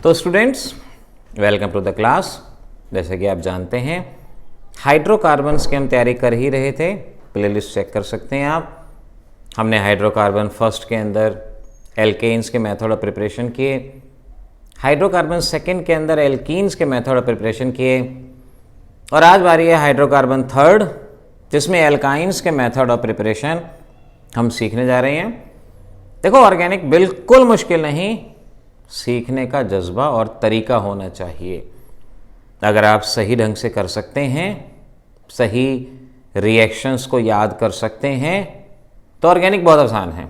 तो students, welcome to the class. जैसे कि आप जानते हैं हाइड्रोकार्बन्स की हम तैयारी कर ही रहे थे। प्लेलिस्ट चेक कर सकते हैं आप। हमने हाइड्रोकार्बन फर्स्ट के अंदर एल्केन्स के मेथड ऑफ प्रिपरेशन किए, हाइड्रोकार्बन सेकंड के अंदर एल्कीन्स के मेथड ऑफ प्रिपरेशन किए, और आज बारी है हाइड्रोकार्बन थर्ड जिसमें एल्काइंस के मेथड ऑफ प्रिपरेशन हम सीखने जा रहे हैं। देखो, ऑर्गेनिक बिल्कुल मुश्किल नहीं, सीखने का जज्बा और तरीका होना चाहिए। अगर आप सही ढंग से कर सकते हैं, सही रिएक्शंस को याद कर सकते हैं, तो ऑर्गेनिक बहुत आसान है।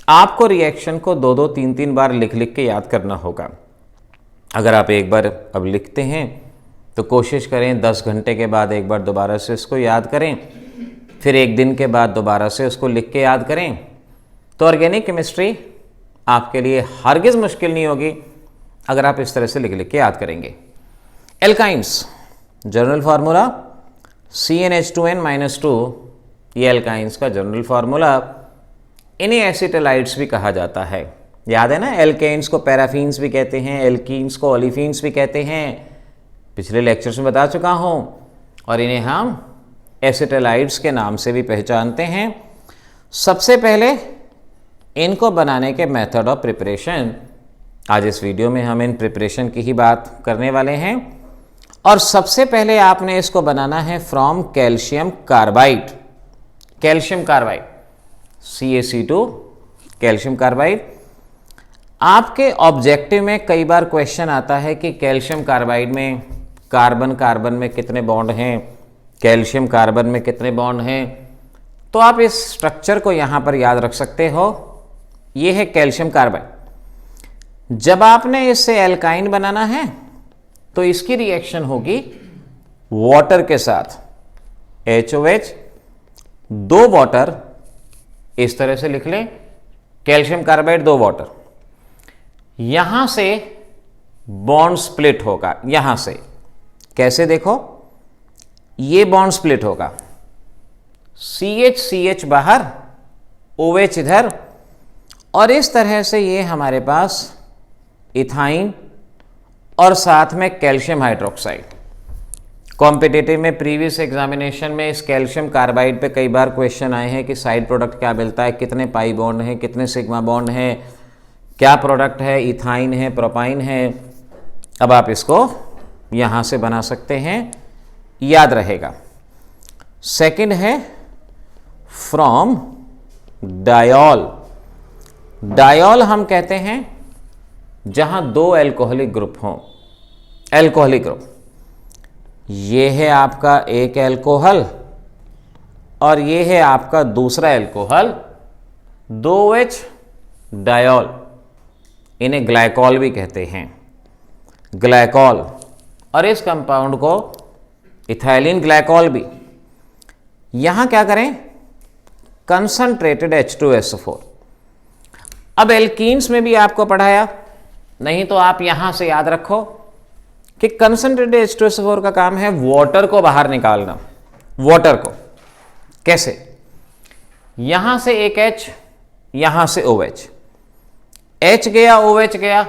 आपको रिएक्शन को 2-2, 3-3 बार लिख लिख के याद करना होगा। अगर आप एक बार अब लिखते हैं तो कोशिश करें 10 घंटे के बाद एक बार दोबारा से इसको याद करें, फिर एक दिन के बाद दोबारा से उसको लिख के याद करें। तो ऑर्गेनिक केमिस्ट्री आपके लिए हरगिज़ मुश्किल नहीं होगी अगर आप इस तरह से लिख लिख के याद करेंगे। एल्काइंस जनरल फार्मूला CnH2n-2, ये एल्काइंस का जनरल फार्मूला। इन्हें एसिटाइड्स भी कहा जाता है। याद है ना, एल्केन्स को पैराफिन्स भी कहते हैं, एल्कीन्स को ओलिफिन्स भी कहते हैं। पिछले लेक्चर्स में बता चुका हूँ। और इन्हें हम एसिटाइड्स के नाम से भी पहचानते हैं। सबसे पहले इनको बनाने के मेथड ऑफ प्रिपरेशन, आज इस वीडियो में हम इन प्रिपरेशन की ही बात करने वाले हैं। और सबसे पहले आपने इसको बनाना है from calcium carbide. Calcium carbide CaC2 calcium carbide. आपके ऑब्जेक्टिव में कई बार क्वेश्चन आता है कि कैल्शियम कार्बाइड में कार्बन कार्बन में कितने बॉन्ड हैं, कैल्शियम कार्बन में कितने बॉन्ड हैं। तो आप इस स्ट्रक्चर को यहाँ पर याद रख सकते हो। ये है कैल्शियम कार्बाइड। जब आपने इससे एल्काइन बनाना है तो इसकी रिएक्शन होगी वाटर के साथ, HOH 2 वाटर, इस तरह से लिख लें, कैल्शियम कार्बाइड 2 वाटर। यहां से बॉन्ड स्प्लिट होगा। यहां से कैसे, देखो, ये बॉन्ड स्प्लिट होगा, CH बाहर, OH इधर, और इस तरह से ये हमारे पास इथाइन और साथ में कैल्शियम हाइड्रोक्साइड। कॉम्पिटिटिव में प्रीवियस एग्जामिनेशन में इस कैल्शियम कार्बाइड पे कई बार क्वेश्चन आए हैं कि साइड प्रोडक्ट क्या मिलता है, कितने पाई बॉन्ड हैं, कितने सिग्मा बॉन्ड हैं, क्या प्रोडक्ट है, इथाइन है, प्रोपाइन है। अब आप इसको यहाँ से बना सकते हैं, याद रहेगा। सेकंड है फ्रॉम डायोल। डायोल हम कहते हैं जहां 2 एल्कोहलिक ग्रुप हों। एल्कोहलिक ग्रुप, ये है आपका एक एल्कोहल और ये है आपका दूसरा एल्कोहल, 2H डायोल। इन्हें ग्लाइकॉल भी कहते हैं, ग्लाइकॉल। और इस कंपाउंड को इथाइलिन ग्लाइकॉल भी। यहां क्या करें, कंसंट्रेटेड H2SO4। अब एल्कीन्स में भी आपको पढ़ाया, नहीं तो आप यहां से याद रखो कि कंसंट्रेटेड H2SO4 का काम है वाटर को बाहर निकालना। वाटर को कैसे, यहां से एक H, यहां से OH, H गया, OH गया,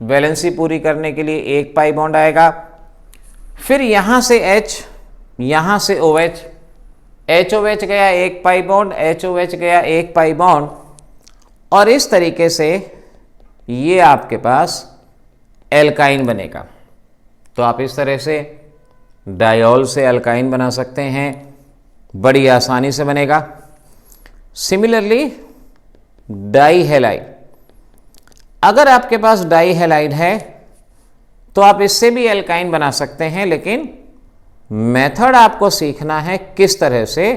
वैलेंसी पूरी करने के लिए एक पाई बॉन्ड आएगा। फिर यहां से H, यहां से OH, HOH गया एक पाई बॉन्ड, HOH गया एक पाई बॉन्ड, और इस तरीके से ये आपके पास एल्काइन बनेगा। तो आप इस तरह से डायोल से एल्काइन बना सकते हैं, बड़ी आसानी से बनेगा। सिमिलरली डाईहेलाइड, अगर आपके पास डाईहेलाइड है तो आप इससे भी एल्काइन बना सकते हैं, लेकिन मेथड आपको सीखना है किस तरह से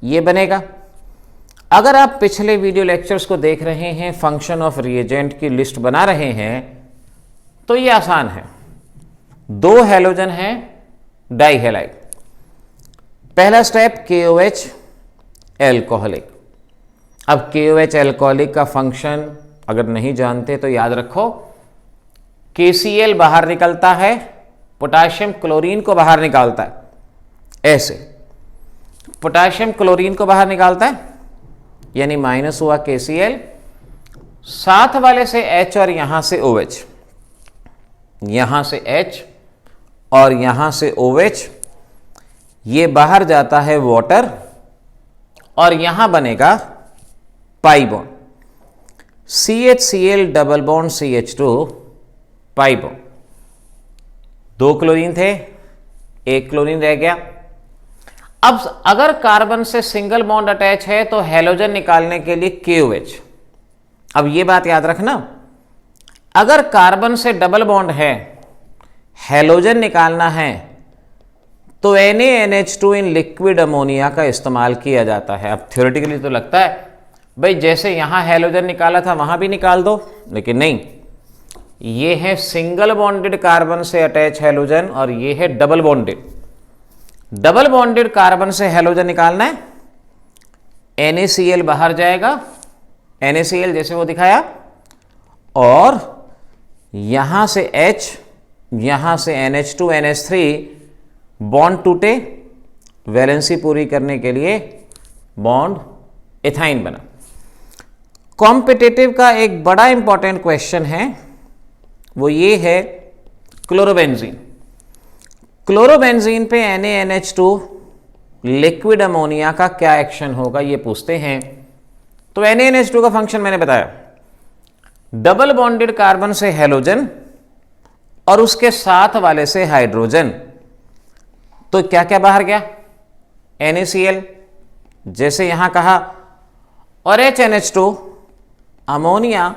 ये बनेगा। अगर आप पिछले वीडियो लेक्चर्स को देख रहे हैं, फंक्शन ऑफ रिएजेंट की लिस्ट बना रहे हैं, तो ये आसान है। 2 हैलोजन है डाईहेलाइड। पहला स्टेप KOH एल्कोहलिक। अब KOH एल्कोहलिक का फंक्शन अगर नहीं जानते तो याद रखो, KCl बाहर निकलता है, पोटाशियम क्लोरीन को बाहर निकालता है। ऐसे पोटाशियम क्लोरीन को बाहर निकालता है, यानी माइनस हुआ KCl, साथ वाले से H और यहां से OH, यहां से H और यहां से OH, ये बाहर जाता है वाटर और यहां बनेगा pi bond, CHCl double bond CH2 pi bond. 2 chlorine थे, 1 क्लोरीन रह गया। अब अगर कार्बन से सिंगल बॉन्ड अटैच है तो हैलोजन निकालने के लिए KOH। अब ये बात याद रखना, अगर कार्बन से डबल बॉन्ड है, हैलोजन निकालना है, तो NaNH2 इन लिक्विड अमोनिया का इस्तेमाल किया जाता है। अब थ्योरेटिकली तो लगता है भाई जैसे यहां हैलोजन निकाला था वहां भी निकाल दो, लेकिन नहीं, ये है सिंगल बॉन्डेड कार्बन से अटैच हैलोजन और ये है double bonded. Double bonded carbon से हैलोजन निकालना है, NaCl बाहर जाएगा, NaCl जैसे वो दिखाया, और यहां से H, यहां से NH2 NH3 बॉन्ड टूटे, वैलेंसी पूरी करने के लिए बॉन्ड इथाइन बना। कॉम्पिटिटिव का एक बड़ा इंपॉर्टेंट क्वेश्चन है, वो ये है क्लोरोबेंजीन। क्लोरोबेंजीन पे NaNH2 लिक्विड अमोनिया का क्या एक्शन होगा ये पूछते हैं। तो NaNH2 का फंक्शन मैंने बताया, डबल बॉन्डेड कार्बन से हैलोजन और उसके साथ वाले से हाइड्रोजन, तो क्या क्या बाहर गया, NaCl जैसे यहां कहा, और HNH2 अमोनिया,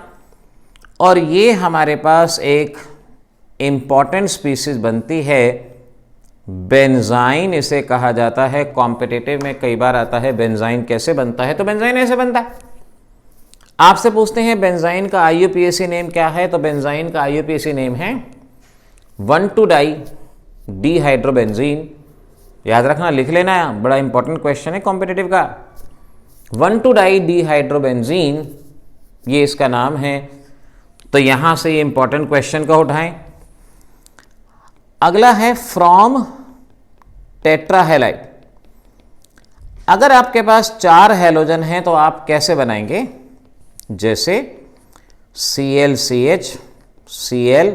और ये हमारे पास एक इंपॉर्टेंट स्पीसीज बनती है बेंजाइन, इसे कहा जाता है। कॉम्पिटिटिव में कई बार आता है बेंजाइन कैसे बनता है, तो बेंजाइन ऐसे बनता है। आपसे पूछते हैं बेंजाइन का IUPAC नेम क्या है, तो बेंजाइन का IUPAC नेम है 1,2-डाई डिहाइड्रोबेंजीन। याद रखना, लिख लेना, बड़ा इंपॉर्टेंट क्वेश्चन है कॉम्पिटिटिव का। 1,2-डाई डिहाइड्रोबेंजीन ये इसका नाम है। तो यहां से ये इंपॉर्टेंट क्वेश्चन को उठाएं। अगला है फ्रॉम टेट्राहेलाइड। अगर आपके पास 4 हैलोजन हैं तो आप कैसे बनाएंगे, जैसे ClCH Cl,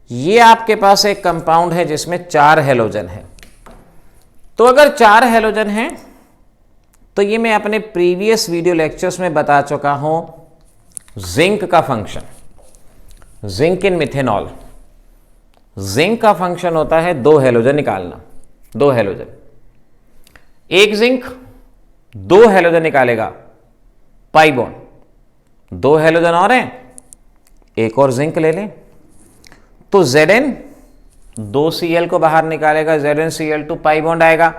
ये आपके पास एक कंपाउंड है जिसमें 4 हैलोजन है। तो अगर 4 हैलोजन हैं तो ये मैं अपने प्रीवियस वीडियो लेक्चर्स में बता चुका हूं, जिंक का function, zinc in methanol. Zinc का फंक्शन होता है 2 हैलोजन निकालना, 2 हैलोजन, एक जिंक 2 हैलोजन निकालेगा, पाई बॉन्ड। 2 हैलोजन और हैं, एक और जिंक ले लें, तो Zn 2Cl को बाहर निकालेगा, ZnCl2 पाई बॉन्ड आएगा,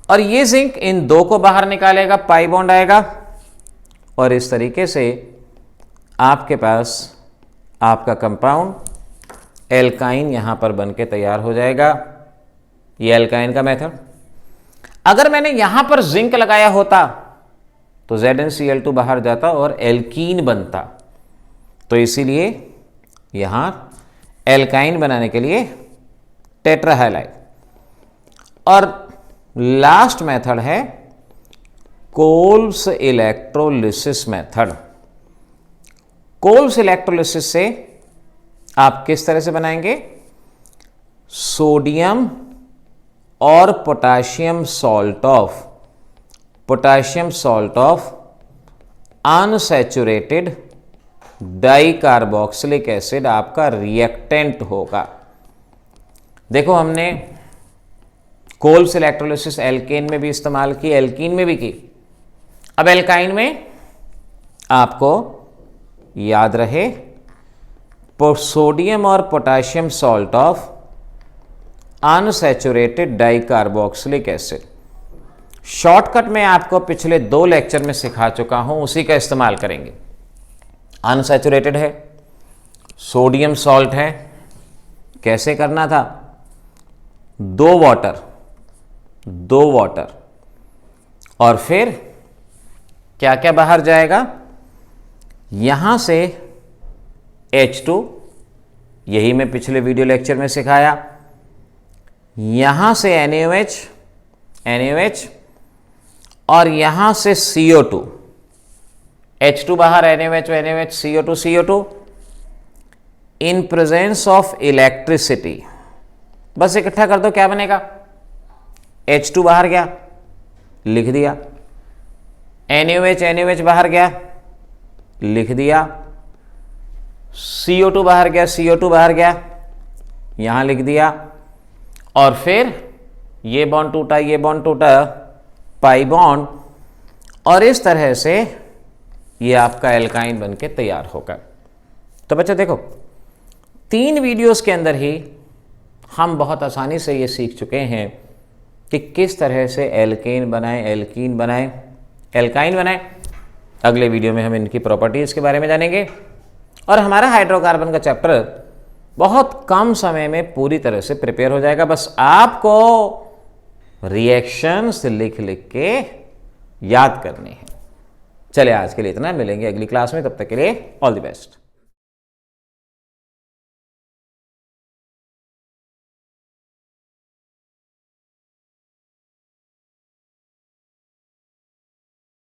और ये जिंक इन 2 को बाहर निकालेगा, पाई बॉन्ड आएगा, और इस तरीके से आपके पास आपका कंपाउंड एल्काइन यहां पर बनके तैयार हो जाएगा। ये एल्काइन का मेथड। अगर मैंने यहां पर जिंक लगाया होता तो ZnCl2 बाहर जाता और एल्कीन बनता। तो इसीलिए यहां एल्काइन बनाने के लिए टेट्राहैलाइड। और लास्ट मेथड है Kolbe's electrolysis method. Kolbe's electrolysis से आप किस तरह से बनाएंगे, सोडियम और potassium salt of unsaturated dicarboxylic acid आपका रिएक्टेंट होगा। देखो हमने कोल्स इलेक्ट्रोलिसिस एल्केन में भी इस्तेमाल की, एल्कीन में भी की। अब एल्काइन में आपको याद रहे सोडियम और potassium salt of unsaturated dicarboxylic acid. Shortcut में आपको पिछले 2 लेक्चर में सिखा चुका हूं, उसी का इस्तेमाल करेंगे। अनसैचुरेटेड है, सोडियम सॉल्ट है, कैसे करना था, 2 वाटर और फिर क्या क्या बाहर जाएगा, यहां से H2, यही मैं पिछले वीडियो लेक्चर में सिखाया, यहां से NaOH और यहां से CO2, H2 बाहर, NaOH CO2, in presence of electricity, बस इकट्ठा कर दो, क्या बनेगा? H2 बाहर गया, लिख दिया। NaOH बाहर गया, लिख दिया। CO2 बाहर गया, CO2 बाहर गया, यहां लिख दिया। और फिर ये बॉन्ड टूटा, ये बॉन्ड टूटा, पाई बॉन्ड, और इस तरह से ये आपका एल्काइन बनके तैयार होगा। तो बच्चे देखो, 3 वीडियोस के अंदर ही हम बहुत आसानी से ये सीख चुके हैं कि किस तरह से एल्केन बनाएं, एल्कीन बनाएं, एल्काइन बनाएं। अगले वीडियो में हम इनकी प्रॉपर्टीज़ के बारे में जानेंगे और हमारा हाइड्रोकार्बन का चैप्टर बहुत कम समय में पूरी तरह से प्रिपेयर हो जाएगा। बस आपको रिएक्शंस लिख लिख के याद करने हैं। चलिए आज के लिए इतना, मिलेंगे अगली क्लास में, तब तक के लिए ऑल द बेस्ट।